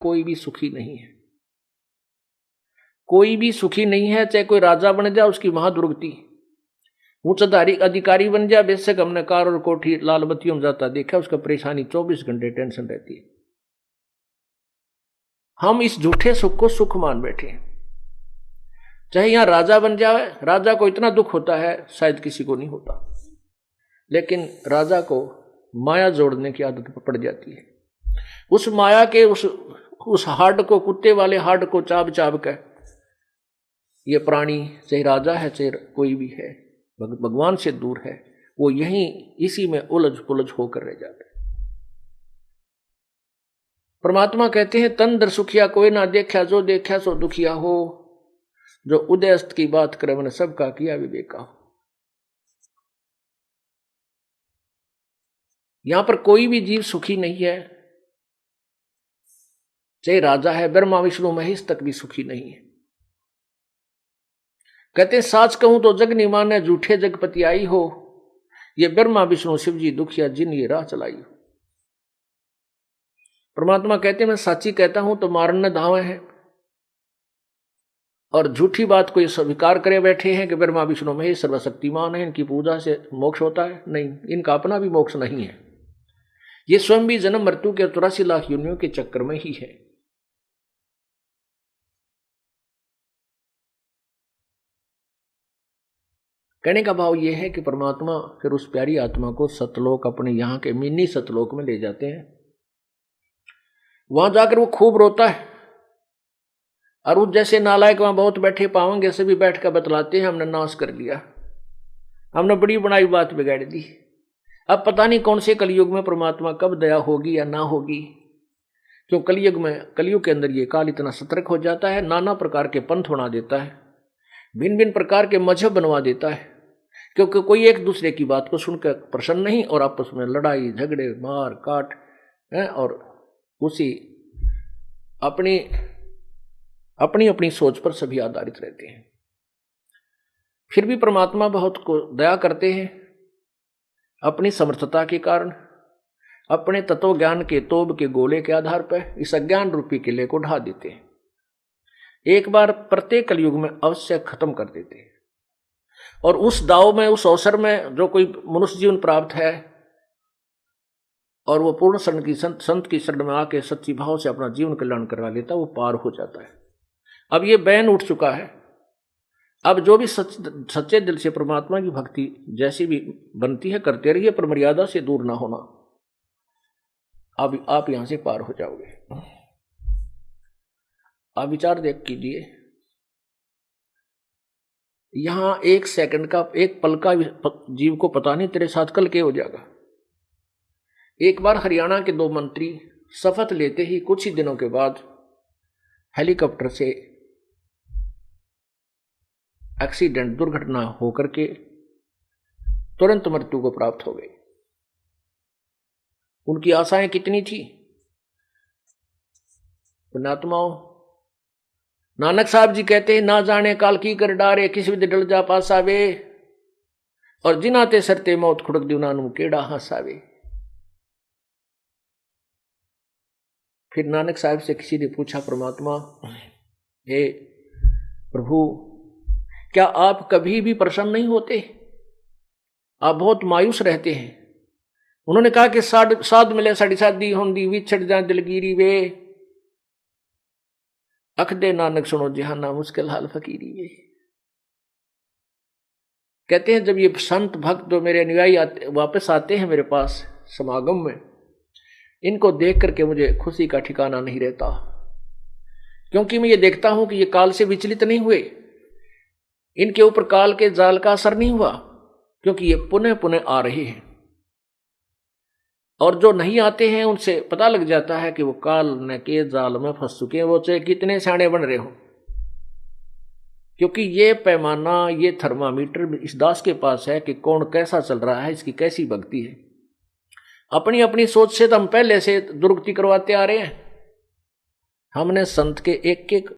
कोई भी सुखी नहीं है, कोई भी सुखी नहीं है। चाहे कोई राजा बन जाए उसकी महादुर्गति, उच्चधारी अधिकारी बन जाए, बेशक हमने कार और कोठी लाल बत्तियों में जाता देखा, उसका परेशानी 24 घंटे टेंशन रहती है। हम इस झूठे सुख को सुख मान बैठे हैं। चाहे यहां राजा बन जाए, राजा को इतना दुख होता है शायद किसी को नहीं होता, लेकिन राजा को माया जोड़ने की आदत पड़ जाती है। उस माया के उस हाड को, कुत्ते वाले हाड को चाब चाब कर ये प्राणी, चाहे राजा है चाहे कोई भी है, भगवान से दूर है, वो यहीं इसी में उलझ पुलझ होकर रह जाता है। परमात्मा कहते हैं तन दर सुखिया कोई ना देखा, जो देखा सो दुखिया हो, जो उदयस्त की बात करे मैंने सबका किया विवेका हो। यहां पर कोई भी जीव सुखी नहीं है, चाहे राजा है, ब्रह्मा विष्णु महेश तक भी सुखी नहीं है। कहते साच कहूं तो जग नहीं माने, झूठे जगपति आई हो, ये ब्रह्मा विष्णु शिव जी दुखिया जिन ये राह चलाई हो। परमात्मा कहते मैं साची कहता हूं तो मारन न धावे हैं, और झूठी बात को ये स्वीकार करे बैठे हैं कि ब्रह्मा विष्णु महेश सर्वशक्तिमान है, इनकी पूजा से मोक्ष होता है। नहीं, इनका अपना भी मोक्ष नहीं है, ये स्वयं भी जन्म मृत्यु के 84 लाख योनियों के चक्कर में ही है। कहने का भाव यह है कि परमात्मा फिर उस प्यारी आत्मा को सतलोक, अपने यहाँ के मिनी सतलोक में ले जाते हैं। वहां जाकर वो खूब रोता है, और उस जैसे नालायक वहां बहुत बैठे पाएंगे, सभी बैठ कर बतलाते हैं हमने नाश कर लिया, हमने बड़ी बनाई बात बिगाड़ दी। अब पता नहीं कौन से कलयुग में परमात्मा कब दया होगी या ना होगी, क्यों कलयुग के अंदर ये काल इतना सतर्क हो जाता है, नाना प्रकार के पंथ बना देता है, भिन्न भिन्न प्रकार के मजहब बनवा देता है, क्योंकि कोई एक दूसरे की बात को सुनकर प्रसन्न नहीं, और आपस में लड़ाई झगड़े मार काट है, और उसी अपनी अपनी अपनी सोच पर सभी आधारित रहते हैं। फिर भी परमात्मा बहुत को दया करते हैं, अपनी समर्थता के कारण, अपने तत्व ज्ञान के तोब के गोले के आधार पर इस अज्ञान रूपी किले को ढा देते हैं, एक बार प्रत्येक कलयुग में अवश्य खत्म कर देते हैं। और उस दाव में, उस अवसर में जो कोई मनुष्य जीवन प्राप्त है और वो पूर्ण शरण की संत की शरण में आके सच्ची भाव से अपना जीवन कल्याण करवा लेता, वो पार हो जाता है। अब ये बैन उठ चुका है। अब जो भी सच्चे दिल से परमात्मा की भक्ति जैसी भी बनती है करते रहिए, पर मर्यादा से दूर ना होना, अब आप यहां से पार हो जाओगे। आप विचार देख कीजिए, यहां एक सेकंड का, एक पल का जीव को पता नहीं तेरे साथ कल क्या हो जाएगा। एक बार हरियाणा के 2 मंत्री शपथ लेते ही कुछ ही दिनों के बाद हेलीकॉप्टर से एक्सीडेंट, दुर्घटना होकर के तुरंत मृत्यु को प्राप्त हो गई। उनकी आशाएं कितनी थी पुण्यात्माओं। नानक साहब जी कहते हैं ना जाने काल की कर डारे, किस विध डल जा पासावे, और जिनाते सरते मौत खुड़क दिनानु केड़ा हंसावे। फिर नानक साहब से किसी ने पूछा, परमात्मा हे प्रभु, क्या आप कभी भी प्रसन्न नहीं होते? आप बहुत मायूस रहते हैं। उन्होंने कहा कि साध मिले साड़ी शादी होंदी, विछड़ जा दिलगिरी वे, अख दे नानक सुनो जहाना मुश्किल हाल फकीरी वे। कहते हैं जब ये संत भक्त जो मेरे अनुयायी वापस आते हैं मेरे पास समागम में, इनको देख करके मुझे खुशी का ठिकाना नहीं रहता, क्योंकि मैं ये देखता हूं कि ये काल से विचलित नहीं हुए, इनके ऊपर काल के जाल का असर नहीं हुआ, क्योंकि ये पुनः पुनः आ रहे हैं। और जो नहीं आते हैं उनसे पता लग जाता है कि वो काल न के जाल में फंस चुके हैं, वो चाहे कितने सियाने बन रहे हो, क्योंकि ये पैमाना, ये थर्मामीटर इस दास के पास है कि कौन कैसा चल रहा है, इसकी कैसी भक्ति है। अपनी अपनी सोच से तो हम पहले से दुर्गति करवाते आ रहे हैं। हमने संत के एक एक